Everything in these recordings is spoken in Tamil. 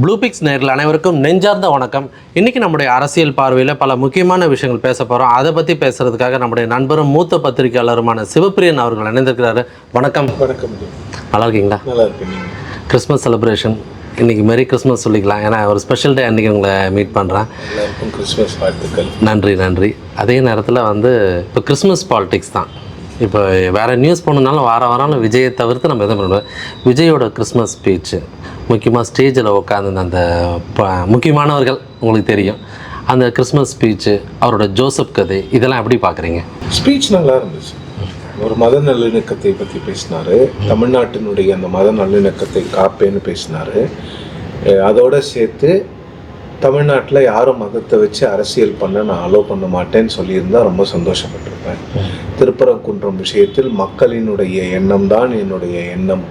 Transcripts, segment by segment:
ப்ளூபிக்ஸ் நேயர்கள் அனைவருக்கும் நெஞ்சார்ந்த வணக்கம். இன்றைக்கி நம்முடைய அரசியல் பார்வையில் பல முக்கியமான விஷயங்கள் பேச போகிறோம். அதை பற்றி பேசுகிறதுக்காக நம்முடைய நண்பரும் மூத்த பத்திரிகையாளருமான சிவப்பிரியன் அவர்கள் இணைந்திருக்கிறாரு. வணக்கம். வணக்கம். நல்லா இருக்கீங்களா? நல்லா இருக்கீங்க. கிறிஸ்மஸ் செலிப்ரேஷன் இன்றைக்கி மெரி கிறிஸ்மஸ் சொல்லிக்கலாம். ஏன்னா ஒரு ஸ்பெஷல் டே அன்றைக்கி உங்களை மீட் பண்ணுறேன். எல்லாருக்கும் கிறிஸ்மஸ் வாழ்த்துக்கள். நன்றி. அதே நேரத்தில் இப்போ கிறிஸ்மஸ் பாலிடிக்ஸ் தான். இப்போ வேறு நியூஸ் போனதுனாலும் வாரம் விஜயை தவிர்த்து நம்ம எதுவும் பண்ணுவோம். விஜயோட கிறிஸ்மஸ் ஸ்பீச்சு முக்கியமாக ஸ்டேஜில் உட்காந்து அந்த முக்கியமானவர்கள் உங்களுக்கு தெரியும். அந்த கிறிஸ்மஸ் ஸ்பீச்சு, அவரோட ஜோசப் கதை, இதெல்லாம் எப்படி பார்க்குறீங்க? ஸ்பீச் நல்லா இருந்துச்சு. ஒரு மத நல்லிணக்கத்தை பற்றி பேசினார். தமிழ்நாட்டினுடைய அந்த மத நல்லிணக்கத்தை காப்பேன்னு பேசினார். அதோடு சேர்த்து தமிழ்நாட்டில் யாரும் மதத்தை வச்சு அரசியல் பண்ண நான் அலோவ் பண்ண மாட்டேன்னு சொல்லியிருந்தா ரொம்ப சந்தோஷப்பட்டிருப்பேன். திருப்பரங்குன்றம் விஷயத்தில் மக்களினுடைய எண்ணம் தான் என்னுடைய எண்ணம்.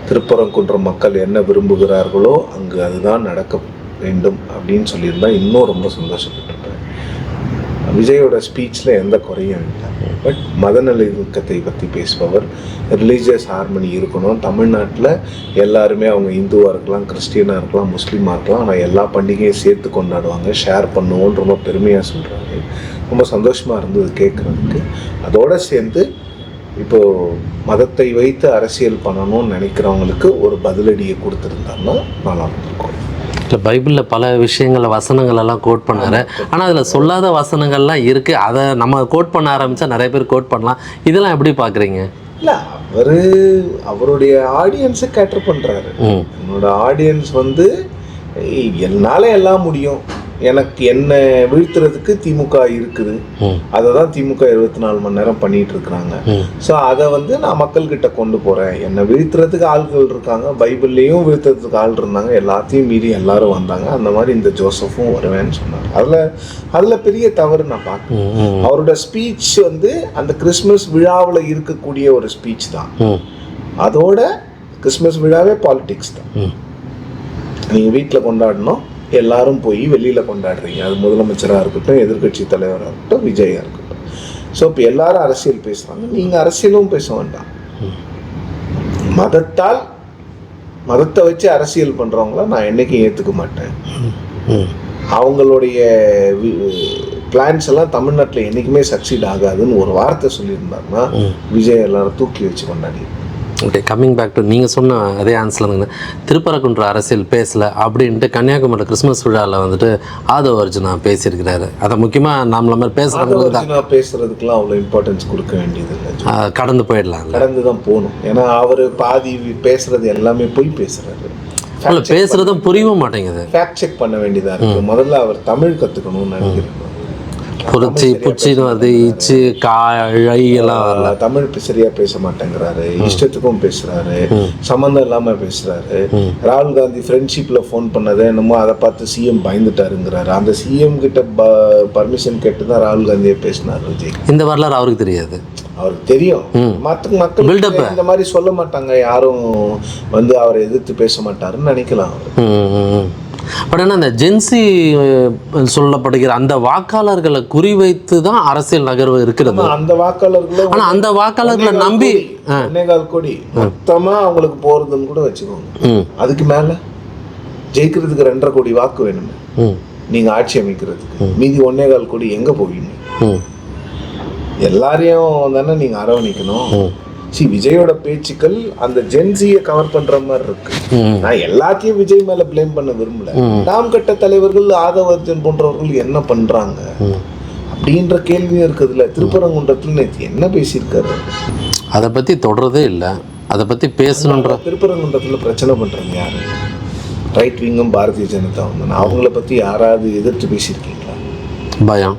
திருப்பரங்குன்றம் மக்கள் என்ன விரும்புகிறார்களோ அங்கு அதுதான் நடக்க வேண்டும் அப்படின்னு சொல்லியிருந்தா இன்னும் ரொம்ப சந்தோஷப்பட்டிருப்பேன். விஜயோட ஸ்பீச்சில் எந்த குறையும் இல்லை. பட் மத நல்லிணக்கத்தை பற்றி பேசுபவர், ரிலீஜியஸ் ஹார்மனி இருக்கணும். தமிழ்நாட்டில் எல்லாருமே அவங்க இந்துவாக இருக்கலாம், கிறிஸ்டியனாக இருக்கலாம், முஸ்லீமாக இருக்கலாம், ஆனால் எல்லா பண்டிகையும் சேர்த்து கொண்டாடுவாங்க, ஷேர் பண்ணுவோன்னு ரொம்ப பெருமையாக சொல்கிறாங்க. ரொம்ப சந்தோஷமாக இருந்தது கேட்குறதுக்கு. அதோடு சேர்ந்து இப்போது மதத்தை வைத்து அரசியல் பண்ணணும்னு நினைக்கிறவங்களுக்கு ஒரு பதிலடியை கொடுத்துருந்தாருன்னா நல்லா இருந்திருக்கும். இல்லை, பைபிளில் பல விஷயங்களை வசனங்களெல்லாம் கோட் பண்ணார். ஆனால் அதில் சொல்லாத வசனங்கள்லாம் இருக்குது. அதை நம்ம கோட் பண்ண ஆரம்பித்தா நிறைய பேர் கோட் பண்ணலாம். இதெல்லாம் எப்படி பார்க்குறீங்க? இல்லை, அவருடைய ஆடியன்ஸை கேட்டர் பண்ணுறாரு. என்னோட ஆடியன்ஸ் என்னால் எல்லாம் முடியும், எனக்கு என்ன வீழ்த்துறதுக்கு திமுக இருக்குது, அதை தான் திமுக 24 மணி நேரம் பண்ணிட்டு இருக்கிறாங்க. ஸோ அதை நான் மக்கள்கிட்ட கொண்டு போகிறேன். என்னை வீழ்த்துறதுக்கு ஆள்கள் இருக்காங்க, பைபிள்லேயும் வீழ்த்துறதுக்கு ஆள் இருந்தாங்க, எல்லாத்தையும் மீறி எல்லாரும் வந்தாங்க. அந்த மாதிரி இந்த ஜோசஃபும் வருவேன்னு சொன்னாங்க. அதில் பெரிய தவறு நான் பார்க்குறேன். அவரோட ஸ்பீச் அந்த கிறிஸ்மஸ் விழாவில் இருக்கக்கூடிய ஒரு ஸ்பீச் தான். அதோட கிறிஸ்மஸ் விழாவே பாலிடிக்ஸ் தான். நீங்கள் வீட்டில் கொண்டாடணும், எல்லாரும் போய் வெளியில் கொண்டாடுறீங்க. அது முதலமைச்சராக இருக்கட்டும், எதிர்கட்சி தலைவராக இருக்கட்டும், விஜயாக இருக்கட்டும். ஸோ இப்போ எல்லாரும் அரசியல் பேசுகிறாங்க, நீங்கள் அரசியலும் பேச வேண்டாம். மதத்தை வச்சு அரசியல் பண்ணுறவங்கள நான் என்றைக்கும் ஏற்றுக்க மாட்டேன். அவங்களுடைய பிளான்ஸ் எல்லாம் தமிழ்நாட்டில் என்றைக்குமே சக்சீட் ஆகாதுன்னு ஒரு வார்த்தை சொல்லியிருந்தாங்கன்னா விஜய் எல்லாரும் தூக்கி வச்சு கொண்டாடி. ஓகே, கம்மிங் பேக் டு நீங்கள் சொன்ன அதே ஆன்சரில் இருந்தீங்க. திருப்பரங்குன்ற அரசியல் பேசலை அப்படின்ட்டு கன்னியாகுமரி கிறிஸ்மஸ் விழாவில் ஆதவ அர்ஜுனா பேசியிருக்கிறாரு. அதை முக்கியமாக நம்மள மாதிரி பேசுறதுக்குலாம் அவ்வளோ இம்பார்ட்டன்ஸ் கொடுக்க வேண்டியது இல்லை. கடந்து போயிடலாம், கடந்து தான் போகணும். ஏன்னா அவர் பாதி பேசுறது எல்லாமே போய் பேசுறாரு. பேசுறதும் புரியவும் மாட்டேங்குது. ஃபேக்ட் செக் பண்ண வேண்டியதாக இருக்குது. முதல்ல அவர் தமிழ் கற்றுக்கணும்னு நினைக்கிறேன். புச்சின்னு வருது, இச்சு காழை எல்லாம் வரல. தமிழ் சரியா பேச மாட்டேங்கிறாரு, இஷ்டத்துக்கும் பேசுறாரு, சம்மந்தம் இல்லாம பேசுறாரு. ராகுல் காந்தி ஃப்ரெண்ட்ஷிப்ல ஃபோன் பண்ணதை என்னமோ அதை பார்த்து சிஎம் பயந்துட்டாருங்கிறாரு. அந்த சிஎம் கிட்ட பர்மிஷன் கேட்டு தான் ராகுல் காந்தியை பேசினார் விஜய். இந்த வரலாறு அவருக்கு தெரியாது. அவருக்கு தெரியும், மற்ற மக்கள் இந்த மாதிரி சொல்ல மாட்டாங்க. யாரும் அவரை எதிர்த்து பேச மாட்டாருன்னு நினைக்கலாம். பட் ஆனால் அந்த ஜென்சி சொல்லப்படுகிற அந்த வாக்காளர்களை குறிவைத்து தான் அரசியல் நகர்வு இருக்கிறது. அந்த வாக்காளர்களை ஆனால் அந்த வாக்காளர்களை நம்பி 1.25 கோடி மொத்தமாக அவங்களுக்கு போகிறதுன்னு கூட வச்சுக்கோங்க. அதுக்கு மேலே ஜெயிக்கிறதுக்கு 2.5 கோடி வாக்கு வேணுமே நீங்கள் ஆட்சி அமைக்கிறதுக்கு. மீதி 1.25 கோடி எங்கே போவீங்க? எல்லாரையும் தானே நீங்கள் அரவணைக்கணும். விஜயோட பேச்சுக்கள் அந்த ஜென்சியை கவர் பண்ற மாதிரி இருக்கு. நான் எல்லாத்தையும் விஜய் மேல பிளேம் பண்ண விரும்பல. நாம் கட்ட தலைவர்கள் ஆதவ அர்ஜுன் போன்றவர்கள் என்ன பண்றாங்க அப்படின்ற கேள்வியும் இருக்குதுல்ல. திருப்பரங்குன்றத்தில் நேற்று என்ன பேசியிருக்காரு, அதை பத்தி தொடரதே இல்லை. அதை பத்தி பேசணுன்ற திருப்பரங்குன்றத்தில் பிரச்சனை பண்றாங்க யாரு? ரைட் விங்கும் பாரதிய ஜனதா அவங்கள பத்தி யாராவது எதிர்த்து பேசியிருக்கீங்களா?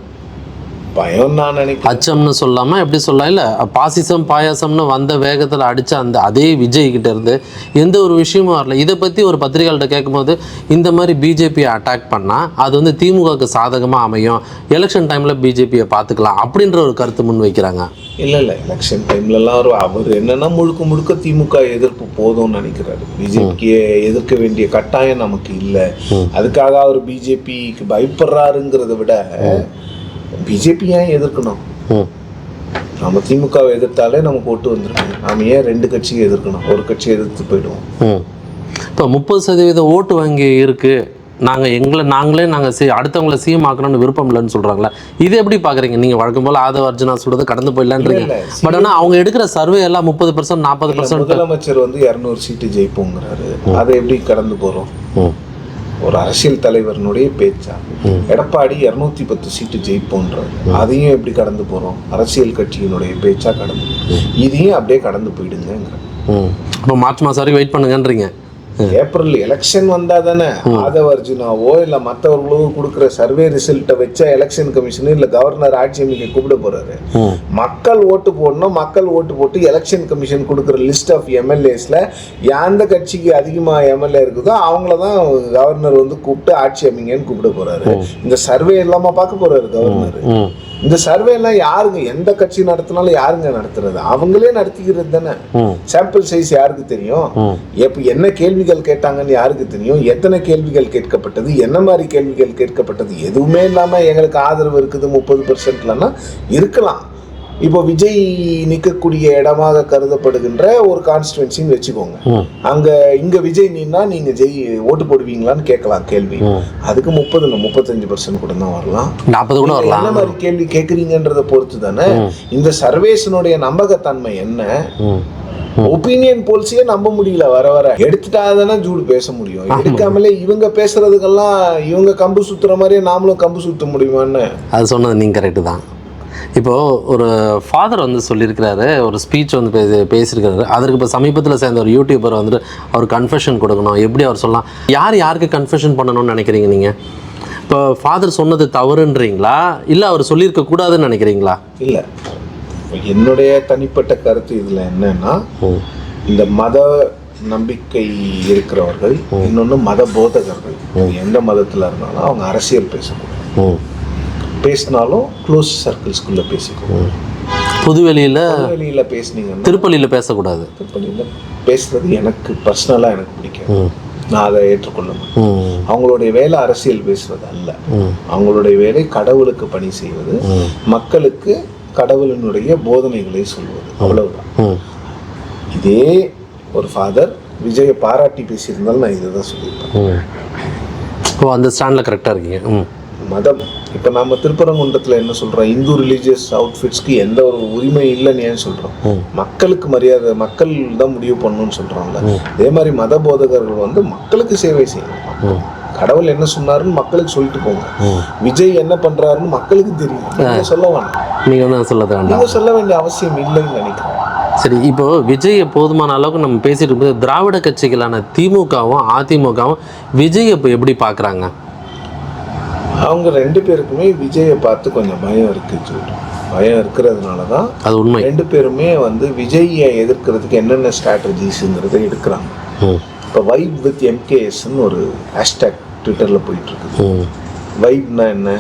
பயம் நான் நினைக்கிறேன். அச்சம்னு சொல்லாமல் எப்படி சொல்லலாம், இல்லை பாசிசம் பாயாசம்னு வந்த வேகத்தில் அடித்த அதே விஜய் கிட்ட இருந்து எந்த ஒரு விஷயமும் வரல. இதை பற்றி ஒரு பத்திரிகையாளர்கிட்ட கேட்கும்போது இந்த மாதிரி பிஜேபியை அட்டாக் பண்ணால் அது திமுகவுக்கு சாதகமாக அமையும், எலெக்ஷன் டைமில் பிஜேபியை பார்த்துக்கலாம் அப்படின்ற ஒரு கருத்து முன் வைக்கிறாங்க. இல்லை எலெக்ஷன் டைம்லலாம் அவர் என்னென்னா முழுக்க திமுக எதிர்ப்பு போதும்னு நினைக்கிறாரு. பிஜேபிக்கு எதிர்க்க வேண்டிய கட்டாயம் நமக்கு இல்லை. அதுக்காக அவர் பிஜேபிக்கு பயப்படுறாருங்கிறத விட பிஜேபி ஏன் எதிர்க்கணும்? நம்ம திமுகவை எதிர்த்தாலே நமக்கு ஓட்டு வந்துருக்கு. நாம ஏன் 2 கட்சியை எதிர்க்கணும்? ஒரு கட்சியை எதிர்த்து போயிடுவோம். இப்போ 30% ஓட்டு வங்கி இருக்குது, நாங்களே அடுத்தவங்களை சிஎம் ஆக்கணும்னு விருப்பம் இல்லைன்னு சொல்கிறாங்களா? இது எப்படி பார்க்குறீங்க நீங்கள்? வழக்கம் போல் ஆதவ அர்ஜுனா சொல்கிறது கடந்து போயிடலான்றீங்க. பட் ஆனால் அவங்க எடுக்கிற சர்வே எல்லாம் 30% 40%. முதலமைச்சர் வந்து 200 சீட்டு ஜெயிப்போங்கிறாரு. அதை எப்படி கடந்து போகிறோம்? ஒரு அரசியல் தலைவரனுடைய பேச்சா? எடப்பாடி 210 சீட்டு ஜெயிப்போன்றாரு. அதையும் எப்படி கடந்து போகிறோம்? அரசியல் கட்சியினுடைய பேச்சா கடந்து இதையும் அப்படியே கடந்து போயிடுங்க. இப்போ மார்ச் மாதம் வரைக்கும் வெயிட் பண்ணுங்கன்றீங்க. ஏப்ரல் எலெக்ஷன் வந்தா தானே ஆதவ அர்ஜுனாவோ இல்ல மற்றவர்களோ கொடுக்குற சர்வே ரிசல்ட்டை வச்சா எலெக்ஷன் கமிஷன் இல்ல கவர்னர் ஆட்சி அமைக்க கூப்பிட போறாரு. மக்கள் ஓட்டு போடணும். மக்கள் ஓட்டு போட்டு எலெக்ஷன் கமிஷன் கொடுக்குற லிஸ்ட் ஆஃப் எம்எல்ஏஸ்ல எந்த கட்சிக்கு அதிகமா எம்எல்ஏ இருக்குதோ அவங்களதான் கவர்னர் வந்து கூப்பிட்டு ஆட்சி அமைங்கன்னு கூப்பிட போறாரு. இந்த சர்வே இல்லாம பார்க்க போறாரு கவர்னர். இந்த சர்வே எல்லாம் யாருங்க, எந்த கட்சி நடத்தினாலும் யாருங்க நடத்துறது? அவங்களே நடத்திக்கிறது தானே. சாம்பிள் சைஸ் யாருக்கு தெரியும்? எப்ப என்ன கேள்விகள் கேட்டாங்கன்னு யாருக்கு தெரியும்? எத்தனை கேள்விகள் கேட்கப்பட்டது, என்ன மாதிரி கேள்விகள் கேட்கப்பட்டது, எதுவுமே இல்லாம எங்களுக்கு ஆதரவு இருக்குது 30%லன்னா இருக்கலாம். இப்போ விஜய் நிற்கக்கூடிய இடமாக கருதப்படுகின்ற ஒரு கான்ஸ்டிடுவன்சின்னு வச்சுக்கோங்க. இங்க விஜய் நின்னா நீங்க ஓட்டு போடுவீங்களான்னு கேட்கலாம் கேள்வி. அதுக்கு 35% கூட தான் வரலாம், 40 கூட வரலாம். என்ன மாதிரி கேள்வி கேட்குறீங்கன்றதை பொறுத்து தானே இந்த சர்வேஷனுடைய நம்பகத்தன்மை என்ன. ஒப்பீனியன் போல்ஸையே நம்ப முடியல. வர எடுத்துட்டாதானே ஜூடு பேச முடியும். எடுக்காமலே இவங்க பேசுறதுக்கெல்லாம் இவங்க கம்பு சுத்துற மாதிரியே நாமளும் கம்பு சுத்த முடியுமான்னு அது சொன்னது நீங்க கரெக்டு தான். இப்போது ஒரு ஃபாதர் வந்து சொல்லியிருக்கிறாரு, ஒரு ஸ்பீச் வந்து பேசியிருக்கிறாரு. அதற்கு இப்போ சமீபத்தில் சேர்ந்த ஒரு யூடியூபர் வந்துட்டு அவர் கன்ஃபெஷன் கொடுக்கணும். எப்படி அவர் சொல்லலாம்? யாருக்கு கன்ஃபெஷன் பண்ணணும்னு நினைக்கிறீங்க நீங்கள்? இப்போ ஃபாதர் சொன்னது தவறுன்றீங்களா, இல்லை அவர் சொல்லியிருக்க கூடாதுன்னு நினைக்கிறீங்களா? இல்லை, என்னுடைய தனிப்பட்ட கருத்து இதில் என்னன்னா, இந்த மத நம்பிக்கை இருக்கிறவர்கள், இன்னொன்று மத போதகர்கள், எந்த மதத்தில் இருந்தாலும் அவங்க அரசியல் பேசக்கூடாது. பேசினாலும் க்ளோஸ் சர்க்கிள்ஸ்குள்ளே பேசிக்கணும். பொதுவெளியில் பேசுனீங்கன்னா, திருப்பலியில் பேசக்கூடாது. திருப்பலியில் பேசுறது எனக்கு பர்சனலாக எனக்கு பிடிக்கும். நான் அதை ஏற்றுக்கொள்ள மாட்டேன். அவங்களுடைய வேலை அரசியல் பேசுறது அல்ல. அவங்களுடைய வேலை கடவுளுக்கு பணி செய்வது, மக்களுக்கு கடவுளினுடைய போதனைகளை சொல்வது, அவ்வளவுதான். இதே ஒரு ஃபாதர் விஜயை பாராட்டி பேசியிருந்தாலும் நான் இதை தான் சொல்லியிருப்பேன். அந்த ஸ்டாண்டில் கரெக்டாக இருக்கீங்க. மதம் இப்போ நம்ம திருப்பரங்குன்றத்தில் என்ன சொல்கிறோம்? இந்து ரிலீஜியஸ் அவுட்ஃபிட்ஸ்க்கு எந்த ஒரு உரிமை இல்லைன்னு ஏன் சொல்கிறோம்? மக்களுக்கு மரியாதை, மக்கள் தான் முடிவு பண்ணணும்னு சொல்கிறோம்ல. அதே மாதிரி மத போதகர்கள் வந்து மக்களுக்கு சேவை செய்யணும். கடவுள் என்ன சொன்னாருன்னு மக்களுக்கு சொல்லிட்டு போங்க. விஜய் என்ன பண்ணுறாருன்னு மக்களுக்கு தெரியும். நீங்கள் சொல்ல வேணாம். நீங்கள் சொல்ல வேண்டிய அவசியம் இல்லைன்னு நினைக்கிறேன். சரி, இப்போ விஜயை போதுமான அளவுக்கு நம்ம பேசிட்டு இருக்கும்போது திராவிட கட்சிகளான திமுகவும் அதிமுகவும் விஜய் இப்போ எப்படி பார்க்குறாங்க? அவங்க 2 பேருக்குமே விஜயை பார்த்து கொஞ்சம் பயம் இருக்குது. பயம் இருக்கிறதுனால தான் அது உண்மை. 2 பேருமே வந்து விஜயை எதிர்க்கிறதுக்கு என்னென்ன ஸ்ட்ராட்டஜிஸுங்கிறத எடுக்கிறாங்க. இப்போ வைப் வித் எம்கேஎஸ்ன்னு ஒரு ஹேஷ்டேக் ட்விட்டரில் போயிட்டு இருக்குது. வைப்னா என்ன?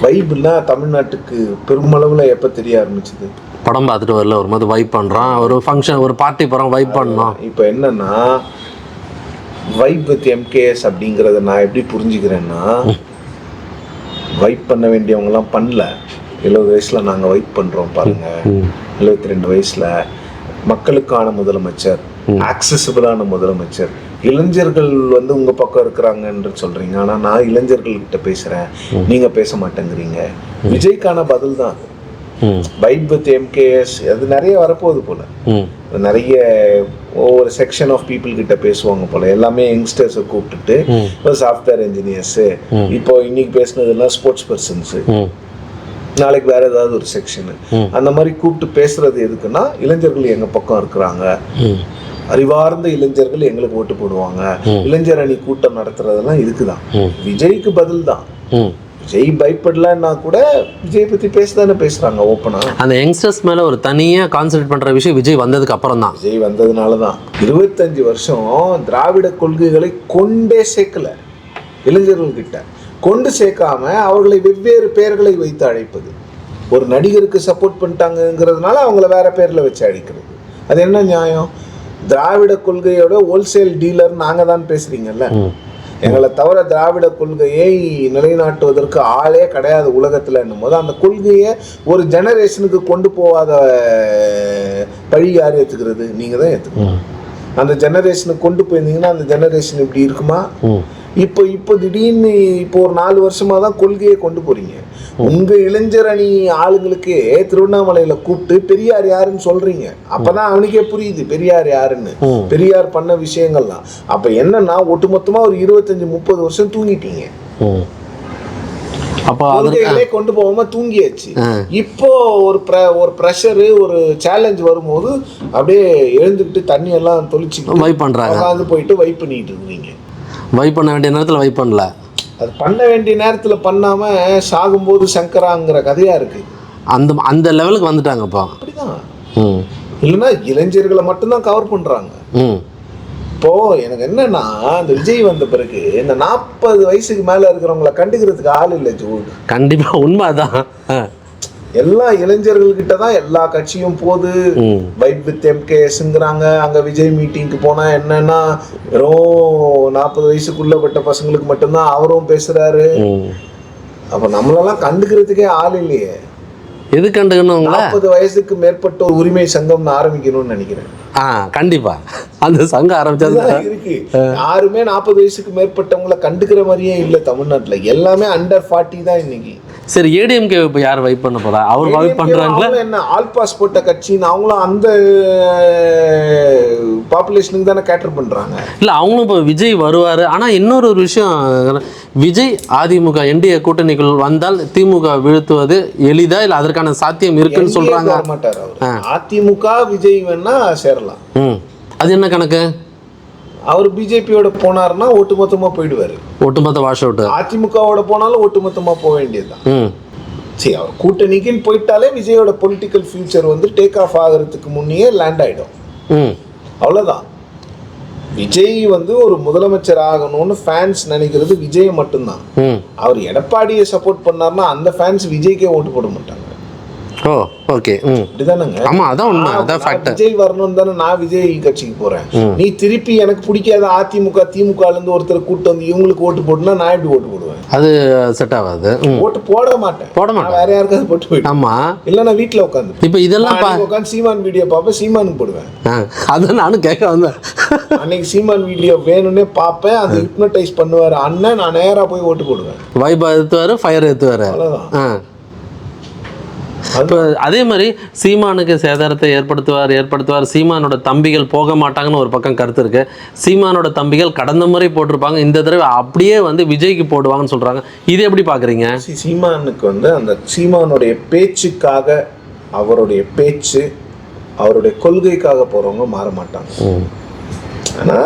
வைப்னா தமிழ்நாட்டுக்கு பெருமளவில் எப்போ தெரிய ஆரம்பிச்சுது? படம் பார்த்துட்டு வரல, ஒரு மாதிரி வைப் பண்ணுறான், ஒரு ஃபங்க்ஷன், ஒரு பார்ட்டி போகிறோம், வைப் பண்ணோம். இப்போ என்னன்னா, வைப் வித் எம்கேஎஸ் அப்படிங்கிறத நான் எப்படி புரிஞ்சுக்கிறேன்னா, வைப் பண்ண வேண்டியவங்கலாம் பண்ணல. 70 வயசில் நாங்கள் வைப் பண்ணுறோம் பாருங்க. 72 வயசில் மக்களுக்கான முதலமைச்சர், ஆக்சசிபிளான முதலமைச்சர். இளைஞர்கள் வந்து உங்கள் பக்கம் இருக்கிறாங்கன்னு சொல்கிறீங்க, ஆனால் நான் இளைஞர்கள்கிட்ட பேசுகிறேன், நீங்கள் பேச மாட்டேங்கிறீங்க. விஜய்க்கான பதில் தான் அது. வைப் வித் எம்கேஎஸ் அது நிறைய வரப்போகுது போல. நிறைய ஒவ்வொரு செக்ஷன் ஆஃப் பீப்புள் கிட்ட பேசுவாங்க போல. எல்லாமே யங்ஸ்டர்ஸை கூப்பிட்டுட்டு, இப்போ சாஃப்ட்வேர் இன்ஜினியர்ஸு, இப்போ இன்னைக்கு பேசுனதெல்லாம் ஸ்போர்ட்ஸ் பர்சன்ஸு, நாளைக்கு வேற ஏதாவது ஒரு செக்ஷனு, அந்த மாதிரி கூப்பிட்டு பேசுறது எதுக்குன்னா, இளைஞர்கள் எங்கள் பக்கம் இருக்கிறாங்க, அறிவார்ந்த இளைஞர்கள் எங்களுக்கு ஓட்டு போடுவாங்க, இளைஞர் அணி கூட்டம் நடத்துறதெல்லாம் இதுக்குதான். விஜய்க்கு பதில் தான். விஜய் பயப்படலன்னா கூட விஜய் பற்றி பேசதானே பேசுகிறாங்க ஓப்பனா. அந்த யங்ஸ்டர்ஸ் மேலே ஒரு தனியாக கான்சன்ட்ரேட் பண்ணுற விஷயம் விஜய் வந்ததுக்கு அப்புறம் தான். விஜய் வந்ததுனால தான் 25 வருஷம் திராவிட கொள்கைகளை கொண்டே சேர்க்கல. இளைஞர்கள்கிட்ட கொண்டு சேர்க்காம அவர்களை வெவ்வேறு பெயர்களை வைத்து அழைப்பது. ஒரு நடிகருக்கு சப்போர்ட் பண்ணிட்டாங்கிறதுனால அவங்கள வேற பேரில் வச்சு அழைக்கிறது. அது என்ன நியாயம்? திராவிட கொள்கையோட ஹோல்சேல் டீலர் நாங்கள் தான் பேசுகிறீங்கல்ல. எங்களை தவிர திராவிட கொள்கையை நிலைநாட்டுவதற்கு ஆளே கிடையாது உலகத்தில் என்னும் போது, அந்த கொள்கையை ஒரு ஜெனரேஷனுக்கு கொண்டு போகாத பழி யார் ஏற்றுக்கிறது? நீங்கள் தான் ஏற்றுக்கணும். அந்த ஜெனரேஷனுக்கு கொண்டு போயிருந்தீங்கன்னா அந்த ஜெனரேஷன் இப்படி இருக்குமா? இப்போ திடீர்னு இப்போ ஒரு 4 வருஷமா தான் கொள்கையை கொண்டு போறீங்க. உங்க இளைஞர் அணி ஆளுங்களுக்கு திருவண்ணாமலையில கூப்பிட்டு பெரியார் யாருன்னு சொல்றீங்க. அப்பதான் அவனுக்கே புரியுது பெரியார் யாருன்னு, பெரியார் பண்ண விஷயங்கள்லாம். அப்ப என்னன்னா ஒட்டுமொத்தமா ஒரு 25-30 வருஷம் தூங்கிட்டீங்க. கொள்கைகளே கொண்டு போகாம தூங்கியாச்சு. இப்போ ஒரு ப்ரெஷரு ஒரு சேலஞ்ச் வரும்போது அப்படியே எழுந்துக்கிட்டு தண்ணி எல்லாம் தொளிச்சுக்கிட்டு வைப் பண்றாங்க, உட்காந்து போயிட்டு வைப் பண்ணிட்டு இருக்கீங்க. வைப் பண்ண வேண்டிய நேரத்தில் வைப் பண்ணல, அது பண்ண வேண்டிய நேரத்தில் பண்ணாம சாகும்போது சங்கராங்கிற கதையா இருக்கு. அந்த லெவலுக்கு வந்துட்டாங்கப்பா. அப்படிதான். இல்லைன்னா இளைஞர்களை மட்டும்தான் கவர் பண்றாங்க. இப்போ எனக்கு என்னன்னா இந்த விஜய் வந்த பிறகு இந்த 40 வயசுக்கு மேல இருக்கிறவங்களை கண்டுக்கிறதுக்கு ஆள் இல்லை ஜூட். கண்டிப்பா உண்மைதான். எல்லா இளைஞர்கள்கிட்ட தான் எல்லா கட்சியும் போகுது. வைப் வித் எம்கேஎஸ்ங்கிறாங்க. அங்கே விஜய் மீட்டிங்க்கு போனால் என்னன்னா வெறும் 40 வயசுக்குள்ளப்பட்ட பசங்களுக்கு மட்டும்தான் அவரும் பேசுறாரு. அப்போ நம்மளெல்லாம் கண்டுக்கிறதுக்கே ஆள் இல்லையே. எது கண்டுக்கணும்? 40 வயசுக்கு மேற்பட்ட ஒரு உரிமை சங்கம்னு ஆரம்பிக்கணும்னு நினைக்கிறேன். கண்டிப்பா அந்த சங்கம் ஆரம்பிச்சது இருக்கு. யாருமே 40 வயசுக்கு மேற்பட்டவங்களை கண்டுக்கிற மாதிரியே இல்லை தமிழ்நாட்டில். எல்லாமே அண்டர் 40 தான் இன்னைக்கு. சரி, ஏடிஎம்கே இப்போ யார் வைப் பண்ண போறா? அவர் வைப் பண்றாங்களா? என்ன ஆல் பாஸ் போட்ட கட்சின்னு அவங்களும் அந்த பாப்புலேஷனுக்கு தானே கேட்டர் பண்றாங்க. இல்லை, அவங்களும் இப்போ விஜய் வருவார். ஆனால் இன்னொரு விஷயம், விஜய் அதிமுக என்டிஏ கூட்டணிக்குள் வந்தால் திமுக வீழ்த்துவது எளிதா இல்லை அதற்கான சாத்தியம் இருக்குன்னு சொல்றாங்க. மாட்டார் அவர். அதிமுக விஜய் வேணா சேரலாம். அது என்ன கணக்கு? அவர் பிஜேபியோட போனாருன்னா ஒட்டுமொத்தமா போயிடுவாரு. ஒட்டுமொத்த வாஷ் அவுட். அதிமுகவோட போனாலும் ஒட்டுமொத்தமா போக வேண்டியதுதான். சரி, அவர் கூட்டணிக்குன்னு போயிட்டாலே விஜயோட பொலிட்டிக்கல் ஃபியூச்சர் வந்து டேக் ஆஃப் ஆகிறதுக்கு முன்னே லேண்ட் ஆயிடும். அவ்வளவுதான். விஜய் வந்து ஒரு முதலமைச்சர் ஆகணும்னு ஃபேன்ஸ் நினைக்கிறது விஜய் மட்டும்தான். அவர் எடப்பாடியை சப்போர்ட் பண்ணாருன்னா அந்த ஃபேன்ஸ் விஜய்க்கே ஓட்டு போட மாட்டாங்க. ஓ, ஓகே. அப்படிதானங்க? ஆமா, அதான் உண்மை, அதான் ஃபேக்ட். விஜய் வரணும் தானே நான் விஜய் கட்சிக்கு போறேன். நீ திருப்பி எனக்கு பிடிக்காத அதிமுக திமுகல இருந்து ஒருத்தர் கூட்டு வந்து இவங்களுக்கு ஓட்டு போட்டுனா நான் எப்படி ஓட்டு போடுவேன்? அது செட் ஆகாது. ஓட்டு போட மாட்டேன். வேற யாருக்காவது போட்டு போயிட்டு. ஆமா, இல்ல நான் வீட்டுல உட்காந்து இப்ப இதெல்லாம் உட்காந்து சீமான் வீடியோ பார்ப்பேன், சீமானுக்கு போடுவேன். அதான் நானும் கேட்க வந்தேன். அன்னைக்கு சீமான் வீடியோ வேணும்னே பார்ப்பேன். அது ஹிப்னடைஸ் பண்ணுவாரு அண்ணன், நான் நேரா போய் ஓட்டு போடுவேன். வைப் ஏத்துவாரு, ஃபயர் ஏத்துவாரு. அவ்வளவுதான். இப்போ அதே மாதிரி சீமானுக்கு சேதாரத்தை ஏற்படுத்துவார். சீமானோட தம்பிகள் போக மாட்டாங்கன்னு ஒரு பக்கம் கருத்து இருக்கு. சீமானோட தம்பிகள் கடந்த முறை போட்டிருப்பாங்க, இந்த தடவை அப்படியே வந்து விஜய்க்கு போடுவாங்கன்னு சொல்றாங்க. இது எப்படி பாக்குறீங்க? சீமானுக்கு வந்து அந்த சீமானுடைய பேச்சுக்காக, அவருடைய பேச்சு, அவருடைய கொள்கைக்காக போறவங்க மாற மாட்டாங்க. ஆனா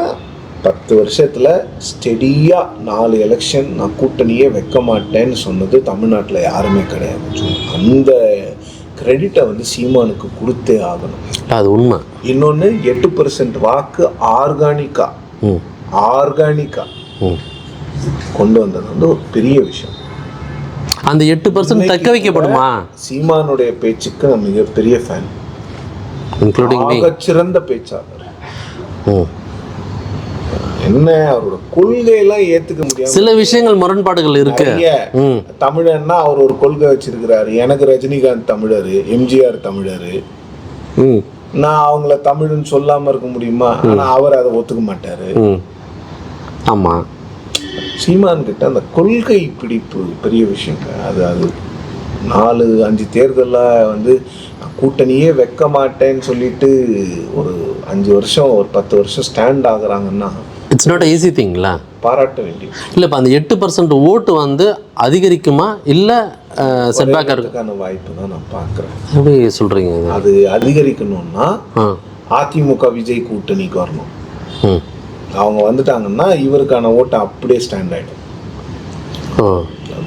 10 வருஷத்துல ஸ்டெடியா 4 எலெக்ஷன் நான் கூட்டணியே வைக்க மாட்டேன்னு சொன்னது தமிழ்நாட்டில் யாருமே கிடையாது. அந்த கிரெடிட்டை வந்து சீமானுக்கு கொடுத்தே ஆகணும். அது உண்மை. இன்னொன்று 8% வாக்கு ஆர்கானிக்கா கொண்டு வந்தது வந்து ஒரு பெரிய விஷயம். அந்த 8% தக்க வைக்கப்படுமா? சீமானுடைய பேச்சுக்கு நான் மிகப்பெரிய ஃபேன், சிறந்த பேச்சாளர். என்ன அவரோட கொள்கையெல்லாம் ஏத்துக்க முடியாது. சில விஷயங்கள் முரண்பாடுகள் இருக்கு. தமிழன்னா அவர் ஒரு கொள்கை வச்சிருக்கிறாரு. எனக்கு ரஜினிகாந்த் தமிழரு, எம்ஜிஆர் தமிழரு. நான் அவங்கள தமிழ்னு சொல்லாம இருக்க முடியுமா? ஆனா அவர் அதை ஒத்துக்க மாட்டாரு. ஆமா, சீமான் கிட்ட அந்த கொள்கை பிடிப்பு பெரிய விஷயங்க. அது 4-5 தேர்தலில் வந்து கூட்டணியே வைக்க மாட்டேன்னு சொல்லிட்டு ஒரு 5 வருஷம் ஒரு 10 வருஷம் ஸ்டாண்ட் ஆகுறாங்கன்னா இட்ஸ் நாட் ஈஸி திங்ல, பாராட்ட வேண்டிய. இல்லை, இப்போ அந்த 8% ஓட்டு வந்து அதிகரிக்குமா இல்லை செட்பேக்காக இருக்கிறதுக்கான வாய்ப்பு தான் நான் பார்க்குறேன். எப்படி சொல்கிறீங்க? அது அதிகரிக்கணும்னா அதிமுக விஜய் கூட்டணிக்கு வரணும். அவங்க வந்துட்டாங்கன்னா இவருக்கான ஓட்டு அப்படியே ஸ்டாண்ட் ஆகிடும்.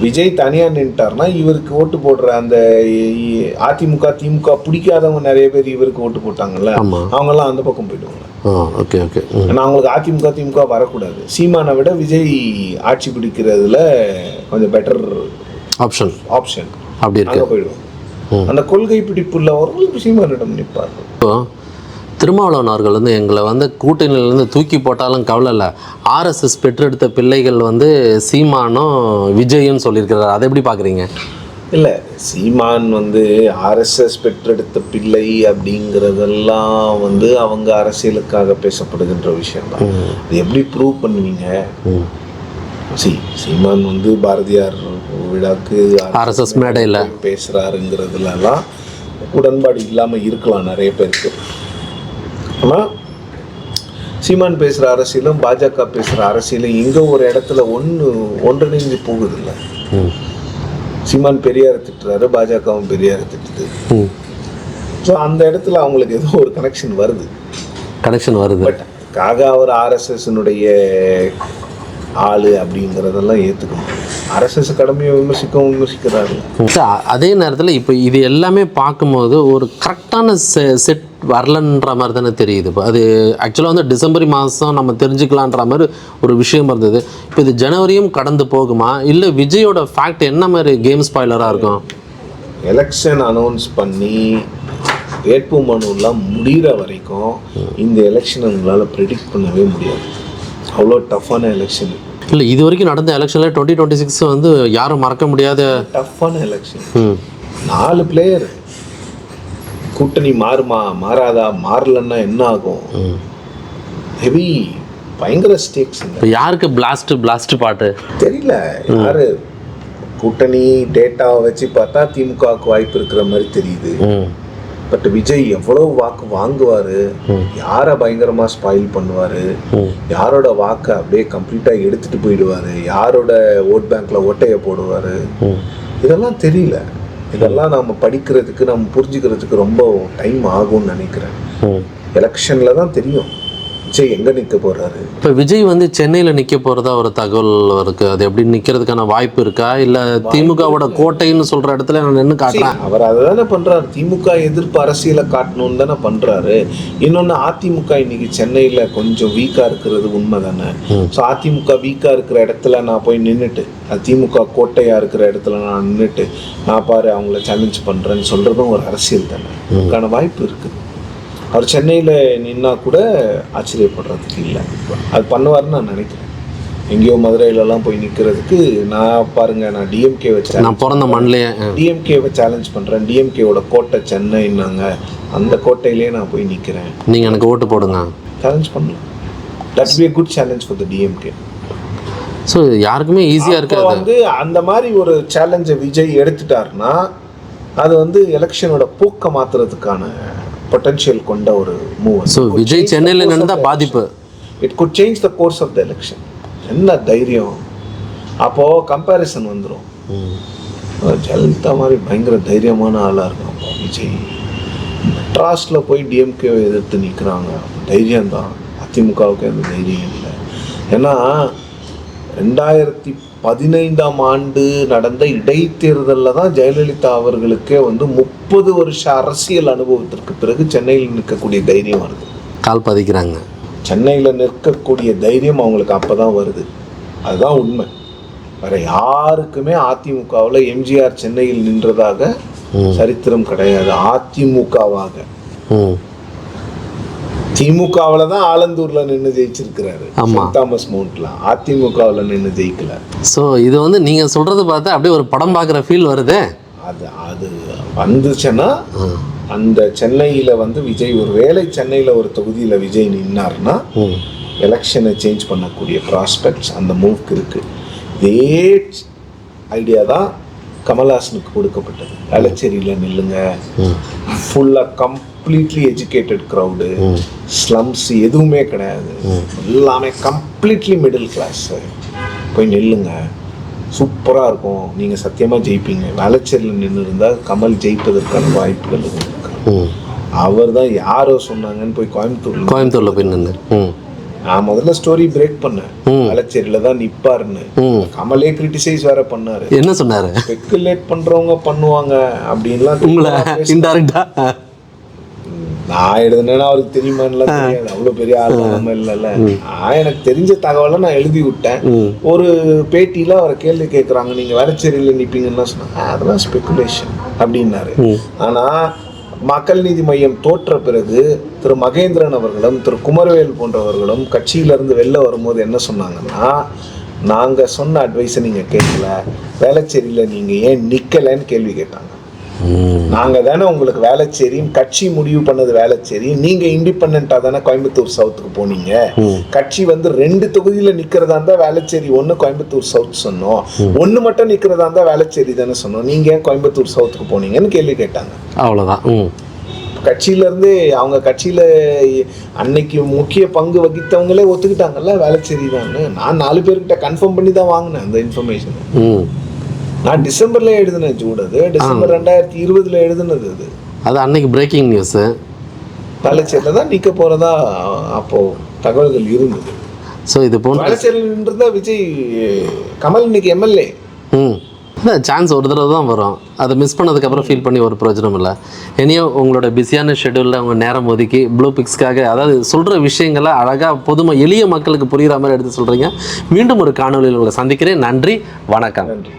விஜய் தனியாக நின்ட்டார்னா இவருக்கு ஓட்டு போடுற அந்த அதிமுக திமுக பிடிக்காதவங்க நிறைய பேர் இவருக்கு ஓட்டு போட்டாங்கல்ல, அவங்கெல்லாம் அந்த பக்கம் போயிடுவாங்க. Okay okay. ஏன்னா அவங்களுக்கு அதிமுக திமுக வரக்கூடாது. சீமானை விட விஜய் ஆட்சி பிடிக்கிறதுல கொஞ்சம் பெட்டர் ஆப்ஷன் அப்படி இருக்கு, போயிடுவாங்க. அந்த கொள்கை பிடிப்புள்ளவர்கள் சீமானிடம் நிற்பார்கள். இப்போ திருமாவளவன் அவர்கள் வந்து எங்களை வந்து கூட்டணியிலேருந்து தூக்கி போட்டாலும் கவலை இல்லை, ஆர்எஸ்எஸ் பெற்றெடுத்த பிள்ளைகள் வந்து சீமானும் விஜயும் சொல்லியிருக்கிறார். அதை எப்படி பார்க்குறீங்க? இல்லை, சீமான் வந்து ஆர்எஸ்எஸ் பெற்றெடுத்த பிள்ளை அப்படிங்கிறதெல்லாம் வந்து அவங்க அரசியலுக்காக பேசப்படுகின்ற விஷயம் தான். அது எப்படி ப்ரூவ் பண்ணுவீங்க? சீமான் வந்து பாரதியார் விழாக்கு ஆர்எஸ்எஸ் மேடையில் பேசுகிறாருங்கிறதுலாம் உடன்பாடு இல்லாமல் இருக்கலாம் நிறைய பேருக்கு. ஆனால் சீமான் பேசுகிற அரசியலும் பாஜக பேசுகிற அரசியலும் எங்கே ஒரு இடத்துல ஒன்றிணைஞ்சு போகுதில்ல. சீமான் பெரியாரை திட்டுறாரு, பாஜகவும் பெரியாரை திட்டுது. ஸோ அந்த இடத்துல அவங்களுக்கு ஏதோ ஒரு கனெக்ஷன் வருது. பட் அதுக்காக அவர் ஆர்எஸ்எஸ்னுடைய ஆளு அப்படிங்கிறதெல்லாம் ஏற்றுக்கணும். ஆர்எஸ்எஸ் கடமையை விமர்சிக்கிறாரு. அதே நேரத்தில் இப்போ இது எல்லாமே பார்க்கும்போது ஒரு கரெக்டான செட் வரலன்ற மாதிரி தானே தெரியுது. இப்போ அது ஆக்சுவலாக வந்து டிசம்பர் மாதம் நம்ம தெரிஞ்சுக்கலான்ற மாதிரி ஒரு விஷயம் இருந்தது. இப்போ இது ஜனவரியும் கடந்து போகுமா, இல்லை விஜயோட ஃபேக்ட் என்ன மாதிரி கேம் ஸ்பாய்லராக இருக்கும்? எலெக்ஷன் அனௌன்ஸ் பண்ணி வேட்பு மனுலாம் முடிகிற வரைக்கும் இந்த எலெக்ஷனை உங்களால் ப்ரெடிக்ட் பண்ணவே முடியாது. அவ்வளோ டஃப்பான எலெக்ஷன். இல்லை, இது வரைக்கும் நடந்த எலெக்ஷனில் 2026 வந்து யாரும் மறக்க முடியாத டஃப்பான எலெக்ஷன். 4 பிளேயர் கூட்டணி மாறுமா மாறாதா, மாறலன்னா என்ன ஆகும்? ஹெவி பயங்கர ஸ்டேக்ஸ். இப்போ யாருக்கு பிளாஸ்ட் பாட்டு தெரியல. யாரு கூட்டணி டேட்டாவை வச்சு பார்த்தா திமுகவுக்கு வாய்ப்பு இருக்கிற மாதிரி தெரியுது. பட் விஜய் எவ்வளவு வாக்கு வாங்குவார், யாரை பயங்கரமாக ஸ்பாயில் பண்ணுவார், யாரோட வாக்கை அப்படியே கம்ப்ளீட்டாக எடுத்துகிட்டு போயிடுவார், யாரோட ஓட் பேங்க்கில் ஓட்டையை போடுவார், இதெல்லாம் தெரியல. இதெல்லாம் நம்ம படிக்கிறதுக்கு நம்ம புரிஞ்சுக்கிறதுக்கு ரொம்ப டைம் ஆகும்னு நினைக்கிறேன். எலெக்ஷனில் தான் தெரியும் விஜய் எங்கே நிற்க போகிறாரு. இப்போ விஜய் வந்து சென்னையில் நிற்க போகிறதா ஒரு தகவல் இருக்குது. அது எப்படி நிற்கிறதுக்கான வாய்ப்பு இருக்கா, இல்லை திமுகவோட கோட்டைன்னு சொல்கிற இடத்துல நான் நின்று காட்டுறேன்? அவர் அதை தானே பண்ணுறாரு. திமுக எதிர்ப்பு அரசியலை காட்டணும்னு தானே பண்ணுறாரு. இன்னொன்று, அதிமுக இன்னைக்கு சென்னையில் கொஞ்சம் வீக்காக இருக்கிறது உண்மை தானே. ஸோ அதிமுக வீக்காக இருக்கிற இடத்துல நான் போய் நின்றுட்டு, திமுக கோட்டையாக இருக்கிற இடத்துல நான் நின்றுட்டு நான் பாரு அவங்கள சேலஞ்ச் பண்ணுறேன்னு சொல்கிறதும் ஒரு அரசியல் தானே. அதுக்கான வாய்ப்பு இருக்குது. அவர் சென்னையில் நின்னா கூட ஆச்சரியப்படுறதுக்கு இல்லை. அது பண்ணுவார்னு நான் நினைக்கிறேன். எங்கேயோ மதுரையிலலாம் போய் நிற்கிறதுக்கு நான் பாருங்கள், நான் டிஎம்கே வச்சு நான் பிறந்த மண்ணிலேயே டிஎம்கேவை சேலஞ்ச் பண்ணுறேன். டிஎம்கேவோட கோட்டை சென்னைன்னாங்க, அந்த கோட்டையிலே நான் போய் நிற்கிறேன், நீங்கள் எனக்கு ஓட்டு போடுங்க, சேலஞ்ச் பண்ணலாம். That's be a good challenge for the DMK. So யாருக்குமே ஈஸியாக இருக்காது. வந்து அந்த மாதிரி ஒரு சேலஞ்சை விஜய் எடுத்துட்டாருன்னா அது வந்து எலெக்ஷனோட போக்க மாற்றுறதுக்கான பொட்டன்ஷியல் கொண்ட ஒரு மூவ். ஸோ விஜய் சென்னையில் நடந்தால் பாதிப்பு. It could change the course of the election. என்ன தைரியம்! அப்போது கம்பேரிசன் வந்துடும். ஜெயலலிதா மாதிரி பயங்கர தைரியமான ஆளாக இருக்கும் அப்போ விஜய். மெட்ராஸில் போய் டிஎம்கேவை எதிர்த்து நிற்கிறாங்க, தைரியம்தான். அதிமுகவுக்கு அந்த தைரியம் இல்லை. ஏன்னா 2015ஆம் ஆண்டு நடந்த இடைத்தேர்தலில் தான் ஜெயலலிதா அவர்களுக்கே வந்து 30 வருஷ அரசியல் அனுபவத்திற்கு பிறகு சென்னையில் நிற்கக்கூடிய தைரியம் வருது. கால் பதிக்கிறாங்க. சென்னையில் நிற்கக்கூடிய தைரியம் அவங்களுக்கு அப்போ தான் வருது. அதுதான் உண்மை. வேறு யாருக்குமே அதிமுகவில் எம்ஜிஆர் சென்னையில் நின்றதாக சரித்திரம் கிடையாது. அதிமுகவாக திமுகவில் தான் ஆலந்தூரில் நின்று ஜெயிச்சிருக்கிறாரு. தாமஸ் மவுண்ட்ல அதிமுகவில் நின்று ஜெயிக்கல. ஸோ இது வந்து நீங்கள் சொல்கிறது பார்த்தா அப்படியே ஒரு படம் பார்க்குற ஃபீல் வருது. அது வந்துச்சுன்னா அந்த சென்னையில் வந்து விஜய் ஒரு வேளை சென்னையில் ஒரு தொகுதியில் விஜய் நின்னார்னா எலெக்ஷனை சேஞ்ச் பண்ணக்கூடிய ப்ராஸ்பெக்ட்ஸ் அந்த மூவ்க்கு இருக்குது. இதே ஐடியா தான் கமல்ஹாசனுக்கு கொடுக்கப்பட்டது. வேளச்சேரியில் நில்லுங்க, ஃபுல்லாக கம்ப்ளீட்லி எஜுகேட்டட் க்ரௌடு, ஸ்லம்ஸ் எதுவுமே கிடையாது, எல்லாமே கம்ப்ளீட்லி மிடில் கிளாஸ், போய் நில்லுங்க, சூப்பராக இருக்கும், நீங்கள் சத்தியமாக ஜெயிப்பீங்க. வேளச்சேரியில் நின்று இருந்தால் கமல் ஜெயிப்பதற்கான வாய்ப்புகள் இருக்கு. அவர் தான் யாரோ சொன்னாங்கன்னு போய் கோயம்புத்தூரில் போய் நின்று நான் முதல்ல ஸ்டோரி பிரேக் பண்ணேன். வேளச்சேரியில தான் நிப்பாருன்னு கமலே கிரிட்டிசைஸ் வேற பண்ணாரு. என்ன சொன்னாரு? ஸ்பெக்குலேட் பண்றவங்க பண்ணுவாங்க அப்படின்லாம். நான் எழுதுனேன்னா அவருக்கு தெரியுமான்லாம் தெரியாது. அவ்வளோ பெரிய ஆள் நம்ம இல்லைல்ல. எனக்கு தெரிஞ்ச தகவலை நான் எழுதி விட்டேன். ஒரு பேட்டியில அவரை கேள்வி கேட்குறாங்க, நீங்க வேளச்சேரியில நிற்பீங்கன்னா சொன்னாங்க, அதெல்லாம் ஸ்பெக்குலேஷன் அப்படின்னாரு. ஆனா மக்கள் நீதி மையம் தோற்ற பிறகு திரு மகேந்திரன் அவர்களும் திரு குமரவேல் போன்றவர்களும் கட்சியிலிருந்து வெளில வரும்போது என்ன சொன்னாங்கன்னா, நாங்கள் சொன்ன அட்வைஸை நீங்கள் கேட்கல, வேளச்சேரியில் நீங்கள் ஏன் நிற்கலைன்னு கேள்வி கேட்டாங்க. நாங்கள் தானே உங்களுக்கு வேளச்சேரின்னு கட்சி முடிவு பண்ணது வேளச்சேரி, நீங்கள் இண்டிபெண்ட்டாக தானே கோயம்புத்தூர் சவுத்துக்கு போனீங்க. கட்சி வந்து 2 தொகுதியில் நிற்கிறதா இருந்தால் வேளச்சேரி 1, கோயம்புத்தூர் சவுத் சொன்னோம். 1 மட்டும் நிற்கிறதா இருந்தால் வேளச்சேரி தானே சொன்னோம். நீங்கள் ஏன் கோயம்புத்தூர் சவுத்துக்கு போனீங்கன்னு கேள்வி கேட்டாங்க. அவ்வளோதான். கட்சியிலேருந்து அவங்க கட்சியில் அன்னைக்கு முக்கிய பங்கு வகித்தவங்களே ஒத்துக்கிட்டாங்கல்ல வேளச்சேரி தான். நான் 4 பேர்கிட்ட கன்ஃபார்ம் பண்ணி தான் வாங்கினேன் அந்த இன்ஃபர்மேஷன். நான் டிசம்பர்ல எழுதினேன் ஜூட், அது டிசம்பர் 2020 எழுதுனது. அது அன்னைக்கு பிரேக்கிங் நியூஸு. வேளச்சேரியில் தான் நிற்க போகிறதா அப்போது தகவல்கள் இருந்தது. ஸோ இது போன்ற வேளச்சேரியில் இருந்தால் விஜய் கமல் இன்னைக்கு எம்எல்ஏ. இல்லை, சான்ஸ் ஒரு தடவை தான் வரும். அதை மிஸ் பண்ணதுக்கப்புறம் ஃபீல் பண்ணி ஒரு பிரயோஜனம் இல்லை. இனியோ உங்களோட பிஸியான ஷெடியூலில் உங்கள் நேரம் ஒதுக்கி ப்ளூ பிக்ஸ்க்காக, அதாவது சொல்கிற விஷயங்களை அழகாக எளிய மக்களுக்கு புரிகிற மாதிரி எடுத்து சொல்கிறீங்க. மீண்டும் ஒரு காணொலியில் உங்களை சந்திக்கிறேன். நன்றி, வணக்கம். நன்றி.